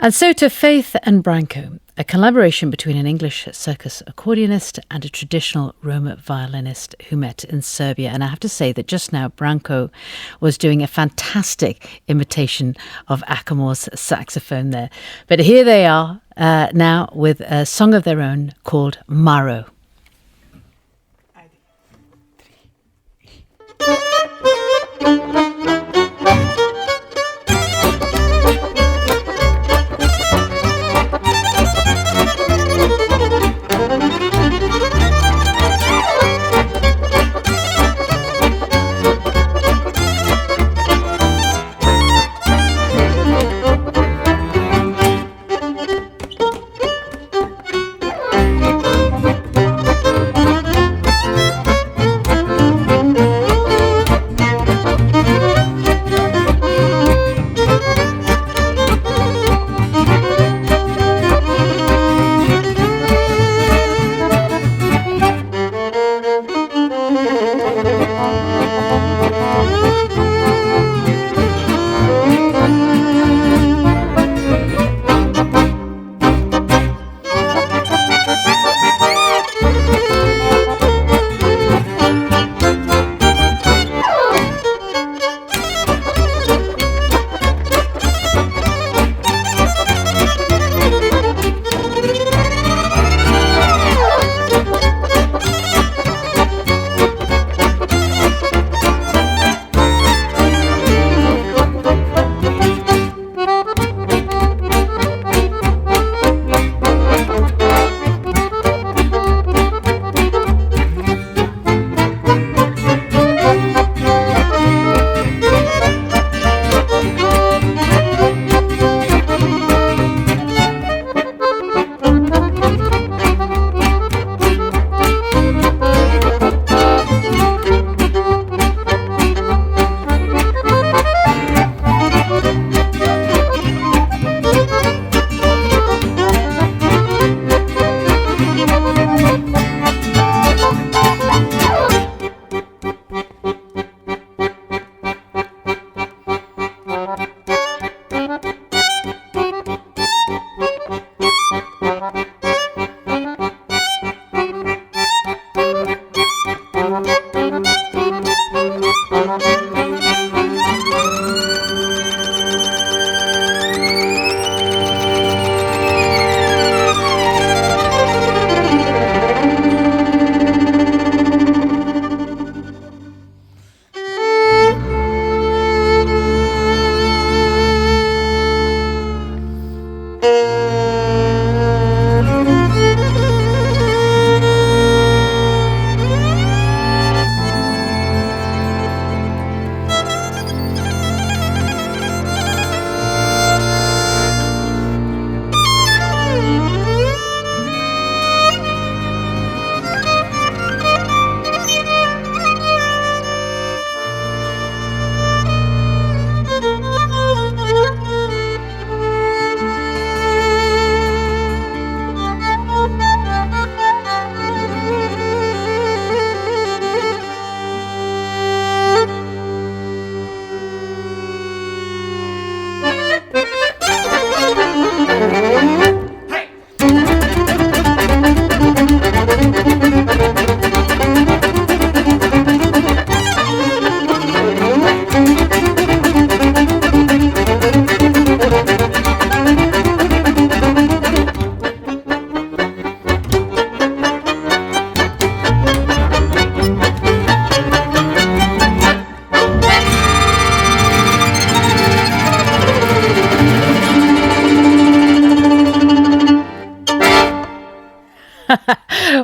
And so to Faith and Branko, a collaboration between an English circus accordionist and a traditional Roma violinist who met in Serbia. And I have to say that just now Branko was doing a fantastic imitation of Akamore's saxophone there. But here they are now with a song of their own called Maro.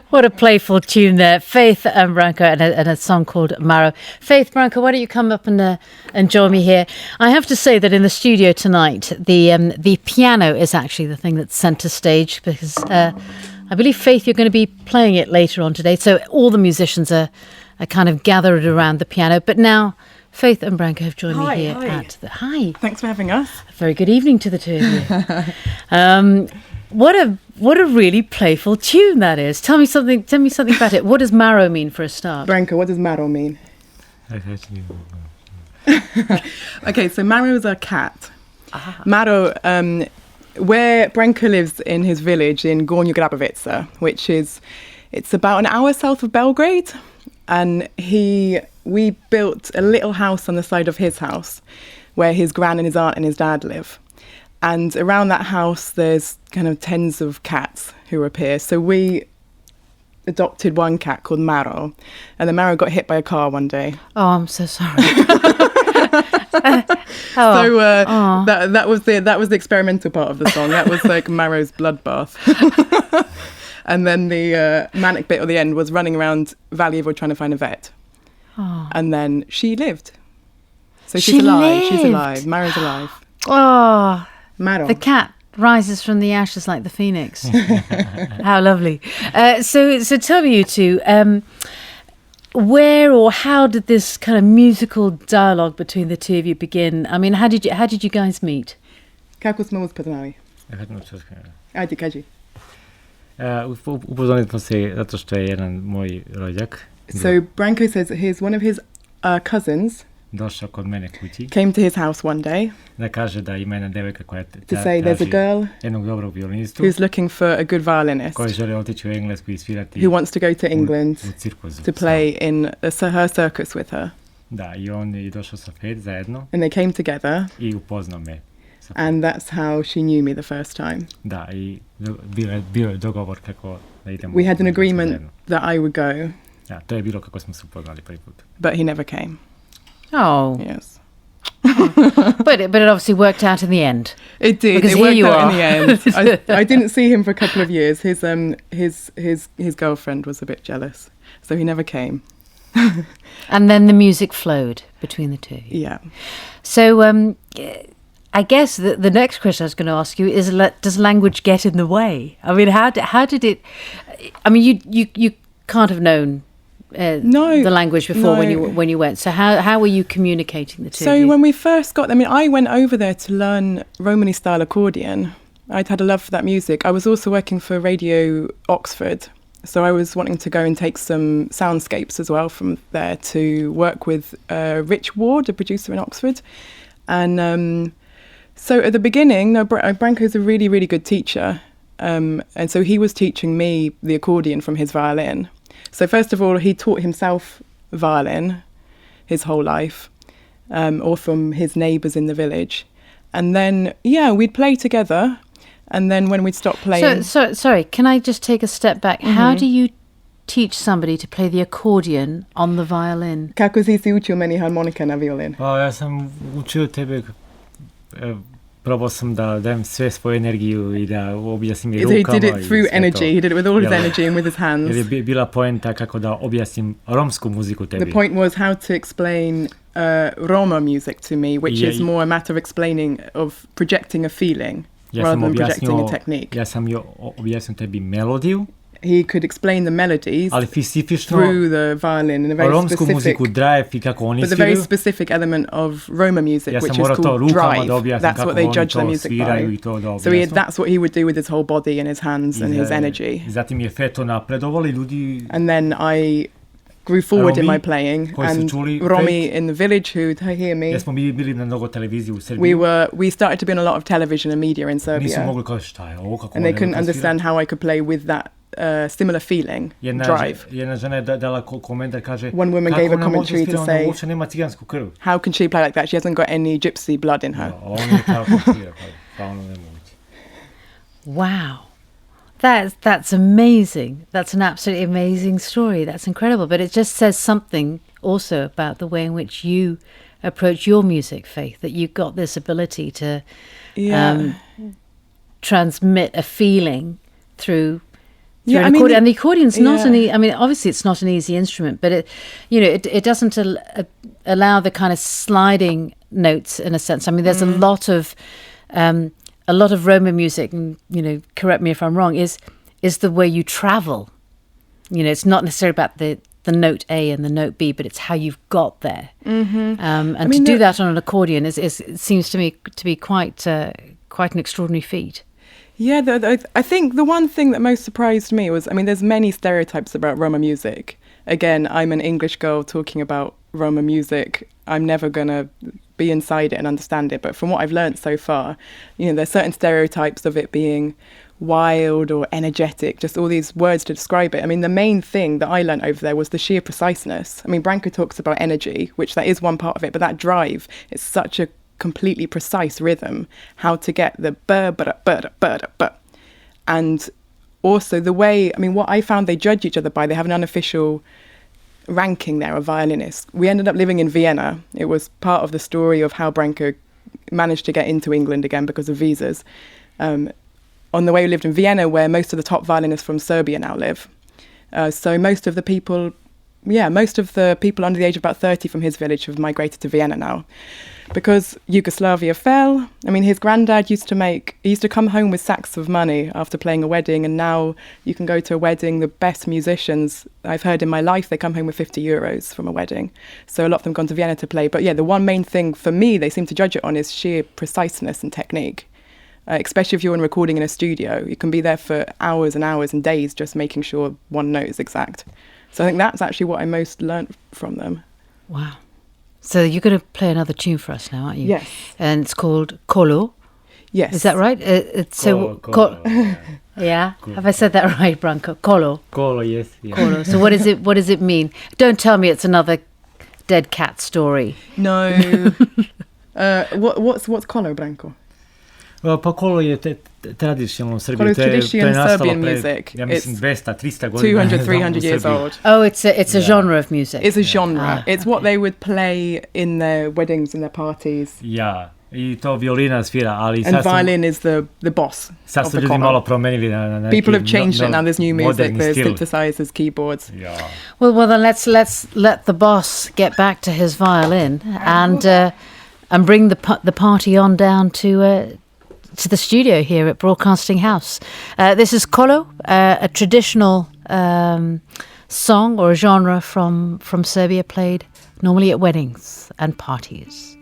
What a playful tune there. Faith and Branko and a song called Maro. Faith, Branko, why don't you come up and join me here? I have to say that in the studio tonight, the piano is actually the thing that's centre stage because I believe, Faith, you're going to be playing it later on today. So all the musicians are kind of gathered around the piano. But now Faith and Branko have joined me here at the... Hi. Thanks for having us. A very good evening to the two of you. What a really playful tune that is. Tell me something about it. What does Maro mean for a start? Branko, what does Maro mean? Okay, so Maro is a cat. Maro where Branko lives in his village in Gornja Grabovica, it's about an hour south of Belgrade, and we built a little house on the side of his house where his gran and his aunt and his dad live. And around that house, there's kind of tens of cats who appear. So we adopted one cat called Maro, and then Maro got hit by a car one day. Oh, I'm so sorry. That was the experimental part of the song. That was like Maro's bloodbath. And then the manic bit at the end was running around Valjevo trying to find a vet. Oh. And then she lived. So she's alive. She's alive. Maro's alive. Oh, Maro. The cat rises from the ashes like the phoenix. How lovely. So tell me, you two, where or how did this kind of musical dialogue between the two of you begin? I mean, how did you guys meet? Kako smo upoznali? Kaži. Upoznali smo se zato što je jedan moj rođak. So Branko says that one of his cousins došao kod mene kući. Came to his house one day. Da kaže da ima jedna devojka koja to say there's a girl jednog dobrog violinistu. Who's looking for a good violinist. Koji želi otići u Englesku i svirati. Who wants to go to England to play in her circus with her. Da, i on je došao sa Faith zajedno. And they came together. I upoznao me. And that's how she knew me the first time. Da, i bio je dogovor kako da idemo. We had an agreement that I would go. Ja, to je bilo kako smo se upoznali prvi put. But he never came. Oh. Yes. But it obviously worked out in the end. It did. Because it worked out in the end. I didn't see him for a couple of years. His girlfriend was a bit jealous, so he never came. And then the music flowed between the two. Yeah. So I guess the next question I was going to ask you is: does language get in the way? I mean, how did it? I mean, you can't have known. The language before when you went. So how were you communicating the two? So when we first I went over there to learn Romani style accordion. I'd had a love for that music. I was also working for Radio Oxford, so I was wanting to go and take some soundscapes as well from there to work with Rich Ward, a producer in Oxford. And so at the beginning, Branko's a really, really good teacher, and so he was teaching me the accordion from his violin. So first of all, he taught himself violin his whole life, or from his neighbours in the village. And then, we'd play together. And then when we'd stop playing... So sorry, can I just take a step back? Mm-hmm. How do you teach somebody to play the accordion on the violin? Kako si učio meni harmonika na violin? Ja sam učio tebe... Probao sam da dajem sve svoju energiju i da objasnim i rukama. He did it through energy. He did it with all his energy and with his hands. Jer je bila poenta kako da objasnim romsku muziku tebi. The point was how to explain Roma music to me, which is more a matter of explaining, of projecting a feeling rather than projecting a technique. Ja sam objasnio tebi melodiju. He could explain the melodies through the violin in a very specific, but the very specific element of Roma music, which is called drive. That's what they judge the music by. So that's what he would do with his whole body and his hands and his energy. And then I grew forward in my playing, and Romi in the village who'd hear me. We started to be on a lot of television and media in Serbia, and they couldn't understand how I could play with that similar feeling, drive. One woman gave a commentary to say, how can she play like that? She hasn't got any gypsy blood in her. Wow. That's amazing. That's an absolutely amazing story. That's incredible. But it just says something also about the way in which you approach your music, Faith, that you've got this ability to transmit a feeling through an accordion. And the accordion's not obviously it's not an easy instrument, but it doesn't allow the kind of sliding notes in a sense. I mean, there's a lot of Roma music, and correct me if I'm wrong, is the way you travel. It's not necessarily about the note A and the note B, but it's how you've got there. Mm-hmm. And to do that on an accordion it seems to me to be quite an extraordinary feat. Yeah, I think the one thing that most surprised me was, there's many stereotypes about Roma music. Again, I'm an English girl talking about Roma music. I'm never going to be inside it and understand it. But from what I've learned so far, there's certain stereotypes of it being wild or energetic, just all these words to describe it. I mean, the main thing that I learned over there was the sheer preciseness. I mean, Branko talks about energy, which that is one part of it, but that drive is such a completely precise rhythm, how to get the and also the way, I mean, what I found they judge each other by, they have an unofficial ranking there of violinists. We ended up living in Vienna. It was part of the story of how Branko managed to get into England again because of visas. On the way, we lived in Vienna, where most of the top violinists from Serbia now live. So most of the people under the age of about 30 from his village have migrated to Vienna now. Because Yugoslavia fell, I mean, his granddad used to come home with sacks of money after playing a wedding, and now you can go to a wedding, the best musicians I've heard in my life, they come home with 50 euros from a wedding. So a lot of them gone to Vienna to play. But yeah, the one main thing for me they seem to judge it on is sheer preciseness and technique. Especially if you're in recording in a studio, you can be there for hours and hours and days just making sure one note is exact. So I think that's actually what I most learnt from them. Wow. So you're going to play another tune for us now, aren't you? Yes. And it's called Kolo. Yes. Is that right? Yeah. Have I said that right, Branko? Kolo. Kolo, yes. Yeah. Kolo. So what does it mean? Don't tell me it's another dead cat story. No. What's Kolo, Branko? Pa kolo je tradicionalno u Srbiji. Kolo is to je tradition nastalo Serbian pre, music. ja mislim, It's 200-300 godina. 200-300 years old. Oh, it's a genre of music. It's a genre. It's what they would play in their weddings and their parties. Ja, i to violina svira, ali and violin is the boss. Sad of su the ljudi kolo. malo promenili na neki People have changed it now. There's new music. moderni There's stil. synthesizers, keyboards. Ja. Well, then let's let the boss get back to his violin and bring the party on down to the studio here at Broadcasting House. This is Kolo, a traditional song or a genre from Serbia, played normally at weddings and parties.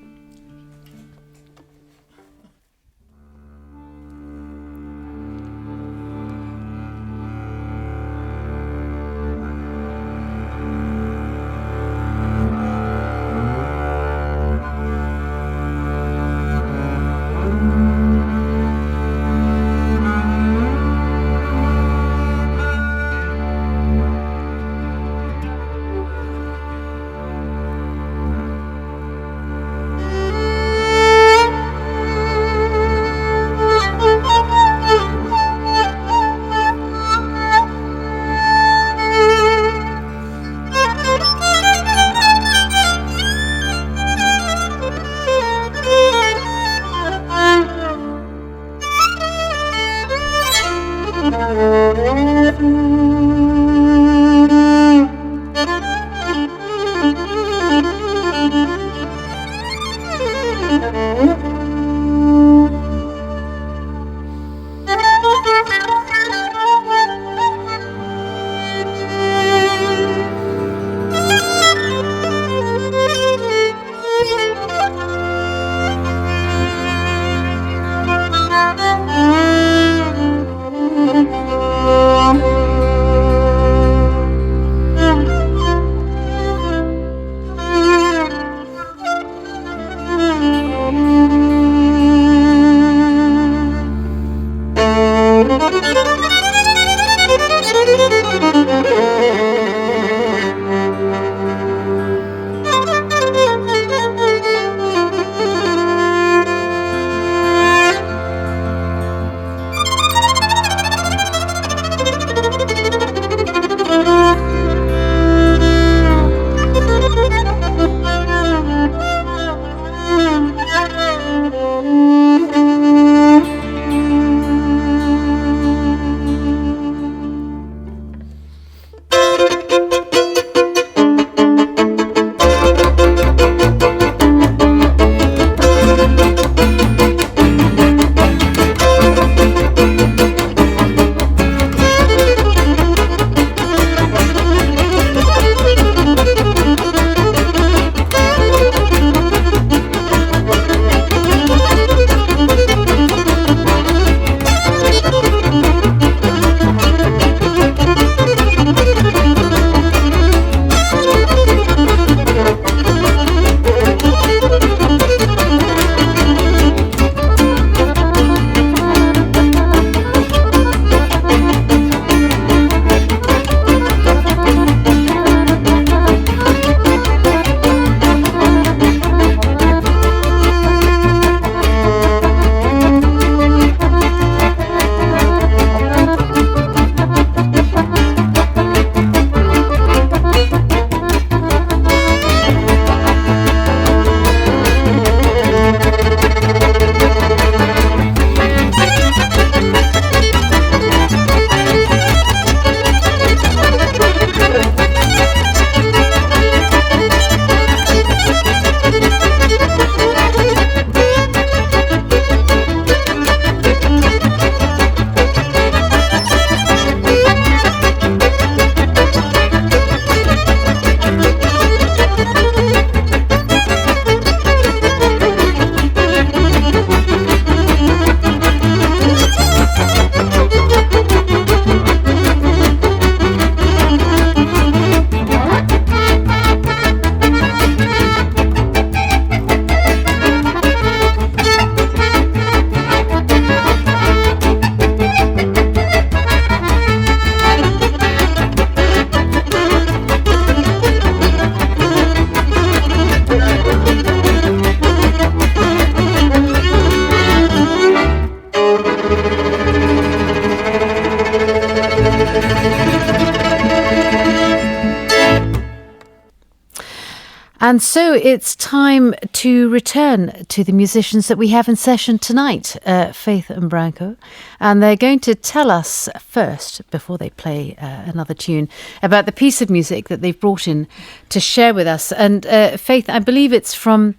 And so it's time to return to the musicians that we have in session tonight, Faith and Branko. And they're going to tell us first, before they play another tune, about the piece of music that they've brought in to share with us. And Faith, I believe it's from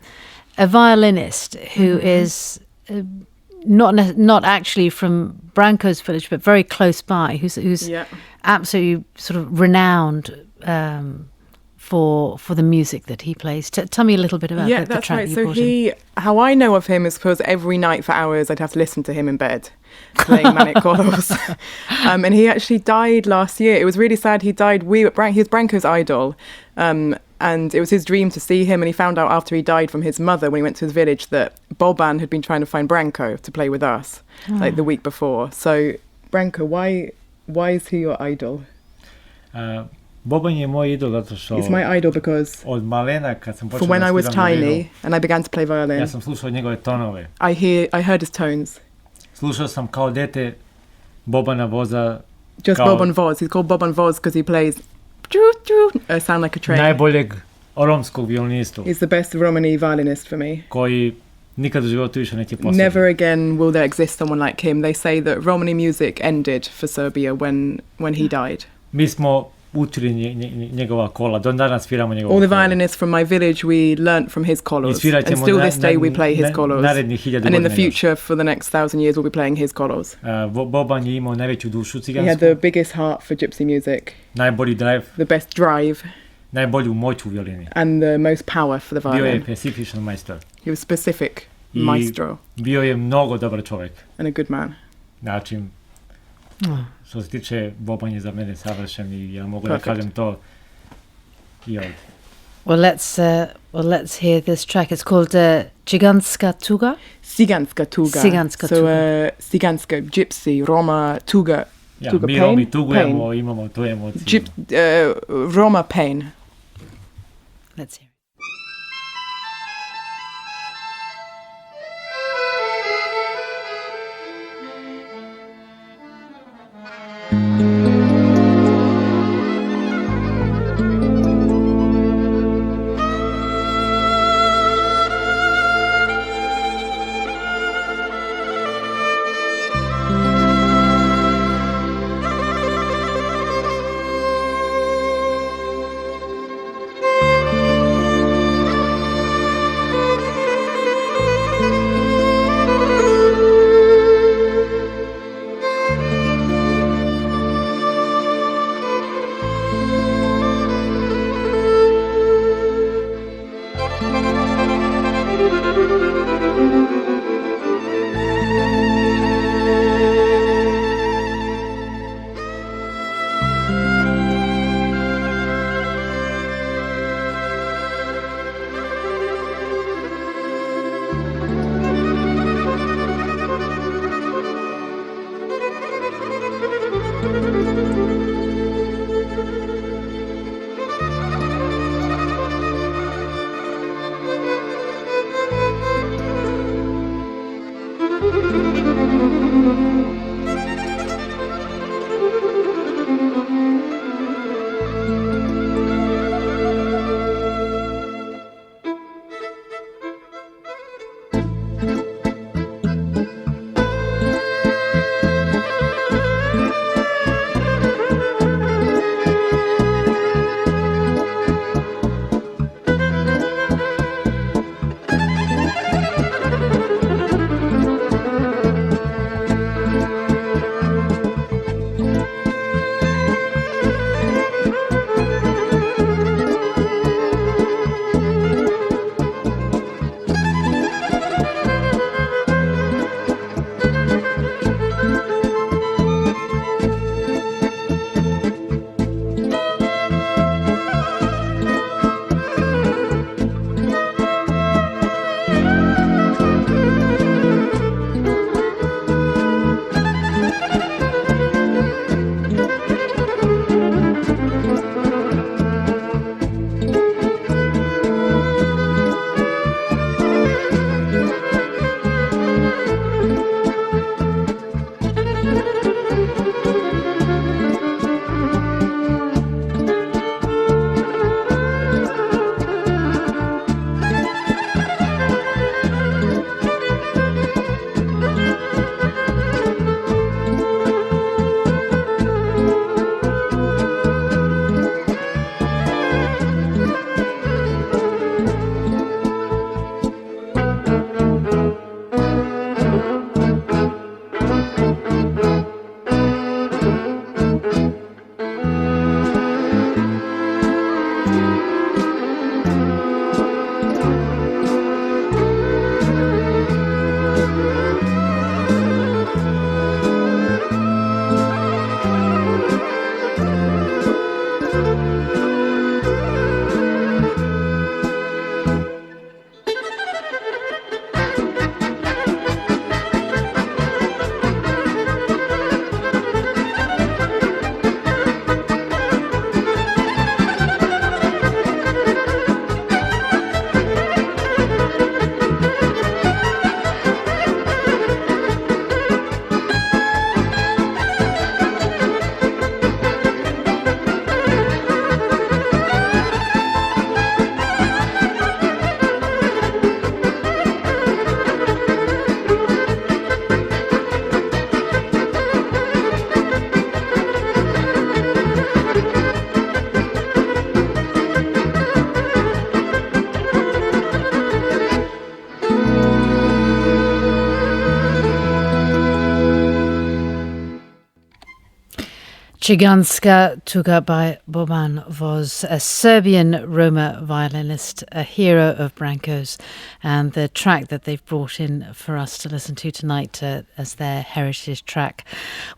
a violinist who is not actually from Branko's village, but very close by, who's absolutely sort of renowned for the music that he plays. Tell me a little bit about the that's track right. you So brought in. how I know of him is because every night for hours I'd have to listen to him in bed playing Manic Chorals. And he actually died last year. It was really sad. He died. He was Branko's idol. And it was his dream to see him. And he found out after he died from his mother when he went to his village that Boban had been trying to find Branko to play with us like the week before. So Branko, why is he your idol? Boban je moj idol zato što He's my idol because od malena kad sam počeo from when da I was sviram violinu, tiny and I began to play violin, ja sam slušao njegove tonove. I heard his tones. Slušao sam kao dete Bobana Voza, Just kao Boban Voz. He's called Boban Voz because he plays sound like a train. najboljeg romskog violinistu He's the best Romani violinist for me. koji nikad u životu više neće postati. Never again will there exist someone like him. They say that Romani music ended for Serbia when he died. Mi smo učili njegova kola, do danas sviramo njegova All the kola. violinists from my village, we learnt from his kolos. I svirat And ćemo still this day we play his kolos. narednih 1000 And in the godina još. future, for the next 1,000 years, we'll be playing his kolos. Boban je imao najveću dušu He had cigansku, the biggest heart for gypsy music, najbolji drive, the best drive, najbolju moć u violini. and the most power for the Bio je violin. specifičan majstor. He was specific, I maestro, bio je mnogo dobar čovjek. and a good man. Znači, što se tiče Boban je za mene savršen i ja mogu Perfect. da kažem to i ovdje. Well, let's hear this track. It's called Giganska Tuga. Ciganska tuga. Ciganska so, tuga. ciganska, gypsy, Roma, tuga. Ja, Tuga, mi pain? Romi tugujemo, Pain. imamo tu emociju. Roma pain. Let's hear it. Chiganska Tuga by Boban was a Serbian Roma violinist, a hero of Branko's, and the track that they've brought in for us to listen to tonight as their heritage track.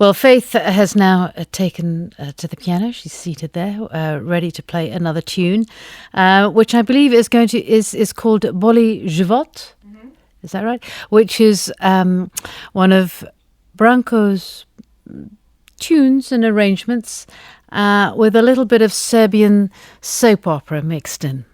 Well, Faith has now taken to the piano. She's seated there, ready to play another tune, which I believe is called Boli Život. Mm-hmm. Is that right? Which is one of Branko's tunes and arrangements with a little bit of Serbian soap opera mixed in.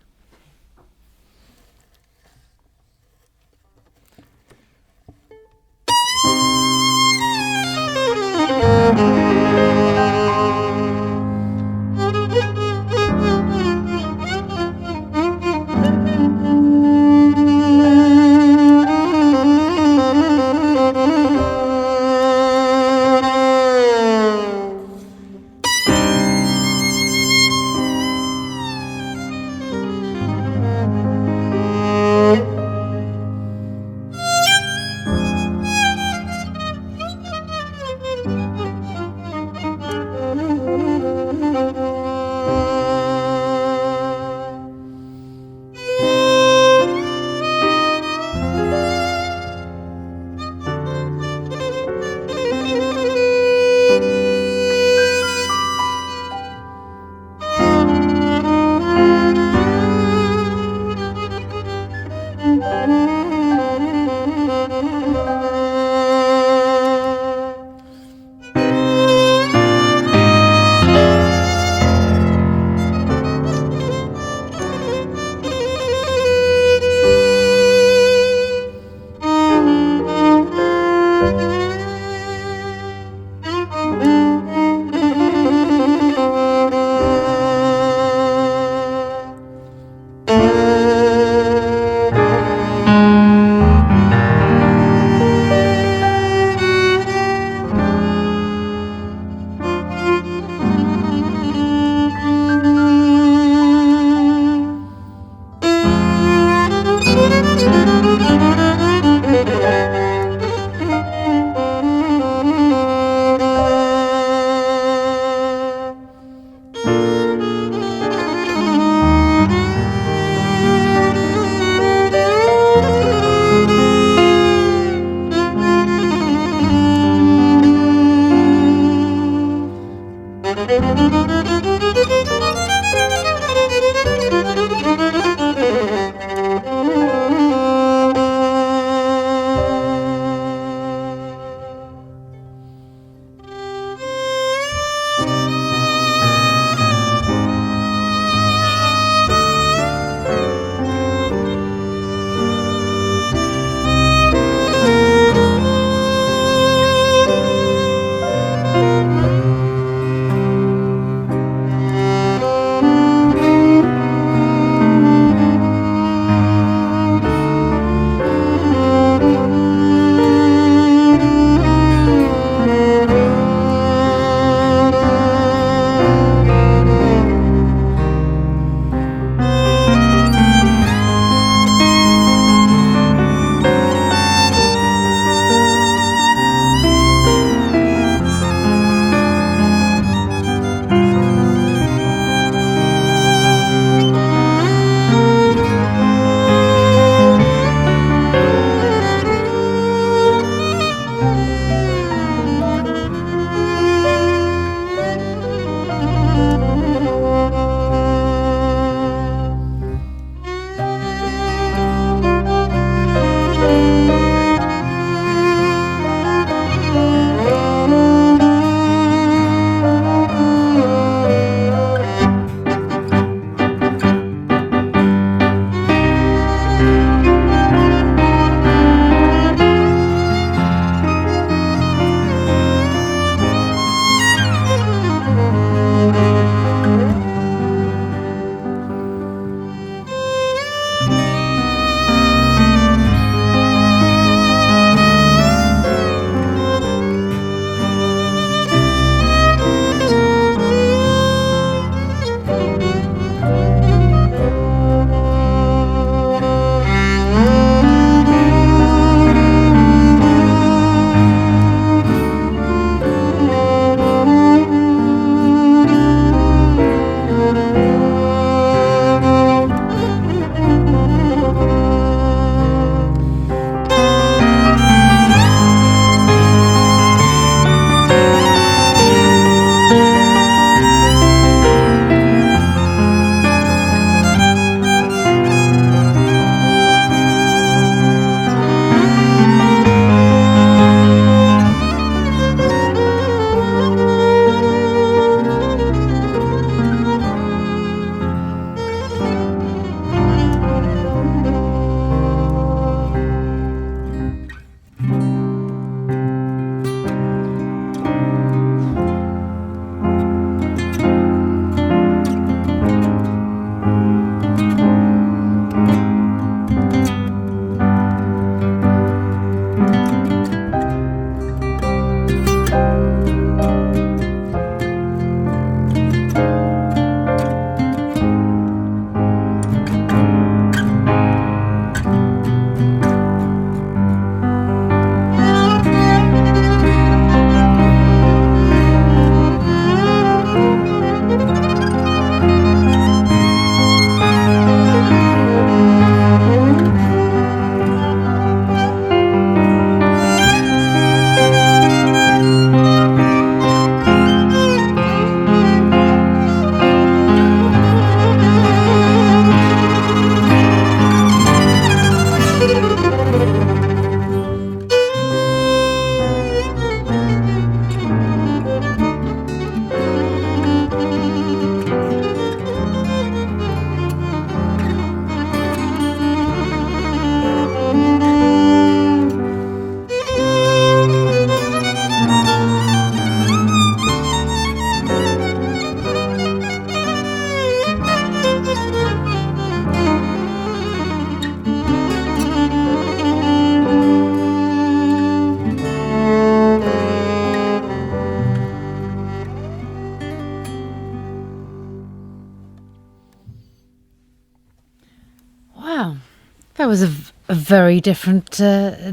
That was a very different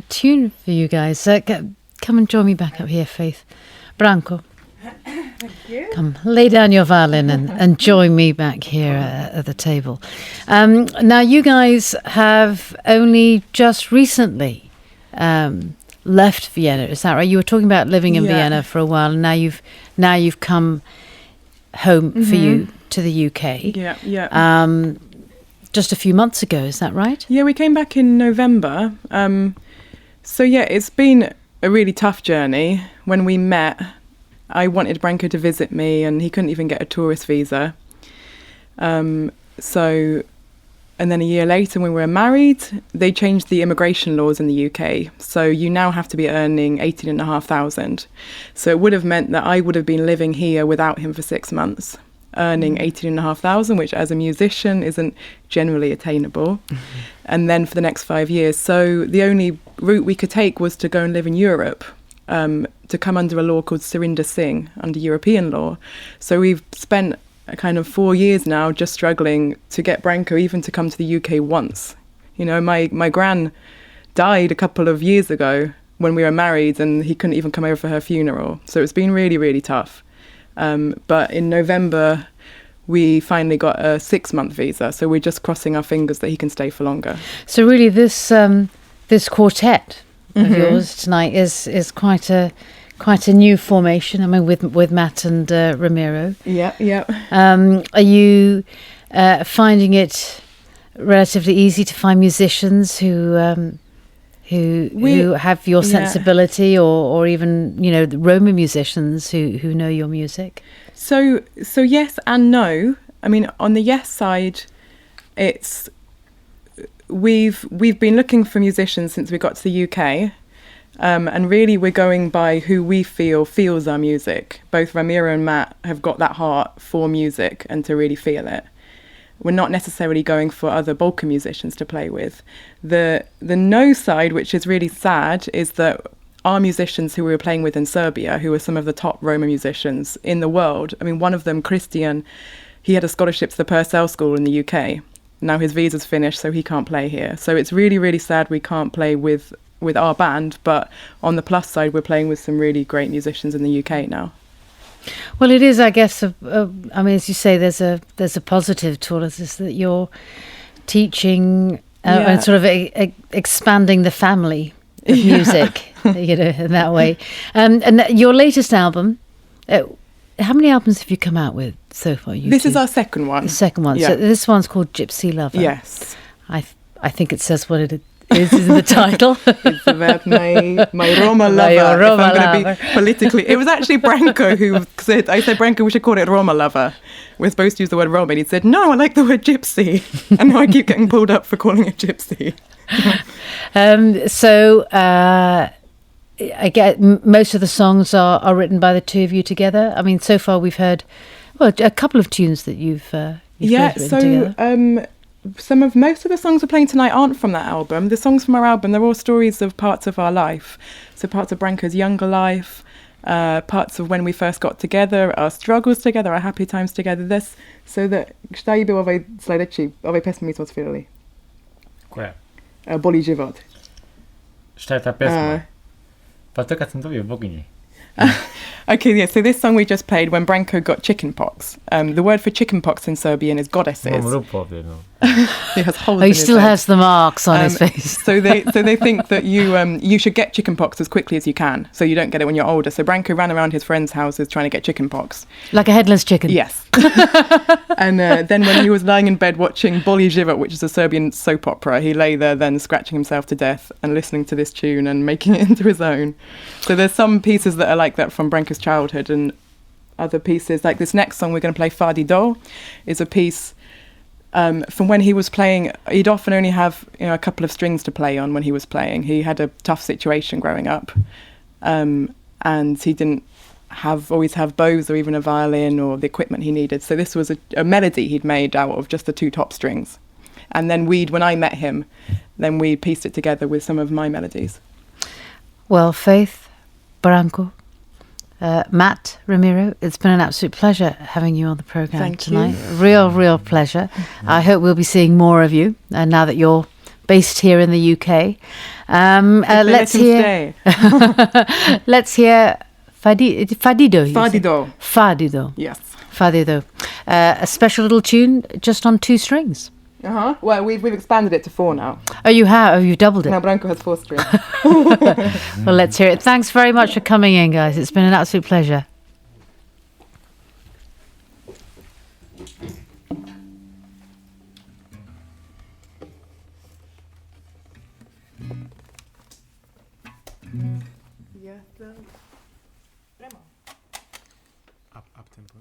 tune for you guys. Come and join me back up here, Faith. Branko. Come, lay down your violin and join me back here at the table. Now, you guys have only just recently left Vienna. Is that right? You were talking about living in Vienna for a while, and now you've come home for you to the UK. Yeah. Just a few months ago. Is that right? Yeah, we came back in November. So yeah, it's been a really tough journey. When we met, I wanted Branko to visit me, and he couldn't even get a tourist visa. And then a year later, when we were married, they changed the immigration laws in the UK. So you now have to be earning 18,500. So it would have meant that I would have been living here without him for 6 months, earning 18,500, which as a musician isn't generally attainable. And then for the next 5 years. So the only route we could take was to go and live in Europe, to come under a law called Surinder Singh, under European law. So we've spent a kind of 4 years now just struggling to get Branko even to come to the UK once. You know, my gran died a couple of years ago when we were married, and he couldn't even come over for her funeral. So it's been really, really tough. But in November, we finally got a 6-month visa. So we're just crossing our fingers that he can stay for longer. So really this quartet of yours tonight is quite a new formation. I mean, with Matt and Ramiro. Yeah. Are you finding it relatively easy to find musicians who have your sensibility, or even the Roma musicians who know your music? So yes and no. I mean, on the yes side, it's we've been looking for musicians since we got to the UK. And really we're going by who we feel feels our music. Both Ramiro and Matt have got that heart for music and to really feel it. We're not necessarily going for other Balkan musicians to play with. The no side, which is really sad, is that our musicians who we were playing with in Serbia, who are some of the top Roma musicians in the world, I mean, one of them, Christian, he had a scholarship to the Purcell School in the UK. Now his visa's finished, so he can't play here. So it's really, really sad we can't play with our band, but on the plus side, we're playing with some really great musicians in the UK now. Well, it is, I guess. I mean, as you say, there's a positive to all of this, that you're teaching and sort of expanding the family of music, in that way. And your latest album, how many albums have you come out with so far? This is our second one. The second one. Yeah. So this one's called Gypsy Lover. Yes. I think it says what it is in the title. It's about my Roma lover. Your Roma if I'm going lover. to be politically, it was actually Branko who said, I said, Branko, we should call it Roma lover. We're supposed to use the word Roma. And he said, no, I like the word gypsy. And now I keep getting pulled up for calling it gypsy. I get most of the songs are written by the two of you together. I mean, so far we've heard a couple of tunes that you've both written together. Most of the songs we're playing tonight aren't from that album. The songs from our album, they're all stories of parts of our life. So parts of Branko's younger life, parts of when we first got together, our struggles together, our happy times together. Šta je bilo sljedeći, pesma mi smo svirali? Koja? Boli život. Šta je ta pesma? Pa to kad sam dobio boginji. Okay, yeah, so this song we just played when Branko got chickenpox. The word for chickenpox in Serbian is goddesses. He has holes in he his still head. has the marks on his face. So they think that you should get chickenpox as quickly as you can, so you don't get it when you're older. So Branko ran around his friends' houses trying to get chickenpox. Like a headless chicken. Yes. And then when he was lying in bed watching Boli Život, which is a Serbian soap opera, he lay there then scratching himself to death and listening to this tune and making it into his own. So there's some pieces that are like that from Branko's childhood, and other pieces like this next song we're going to play, Fadi Do, is a piece from when he was playing. He'd often only have a couple of strings to play on when he was playing. He had a tough situation growing up, and he didn't always have bows or even a violin or the equipment he needed. So this was a melody he'd made out of just the two top strings, and then when I met him, then we pieced it together with some of my melodies. Well, Faith, Branko, Matt, Ramiro, it's been an absolute pleasure having you on the programme tonight. Thank you. Real pleasure. I hope we'll be seeing more of you now that you're based here in the UK. Let's hear. Let's hear Fadido. you said? Fadido. Fadido. Yes. Fadido. A special little tune just on 2 strings. Well, we've expanded it to 4 now. Oh, you have? Oh, you've doubled it. Now Branko has 4 strings. Well, let's hear it. Thanks very much for coming in, guys. It's been an absolute pleasure. Up tempo.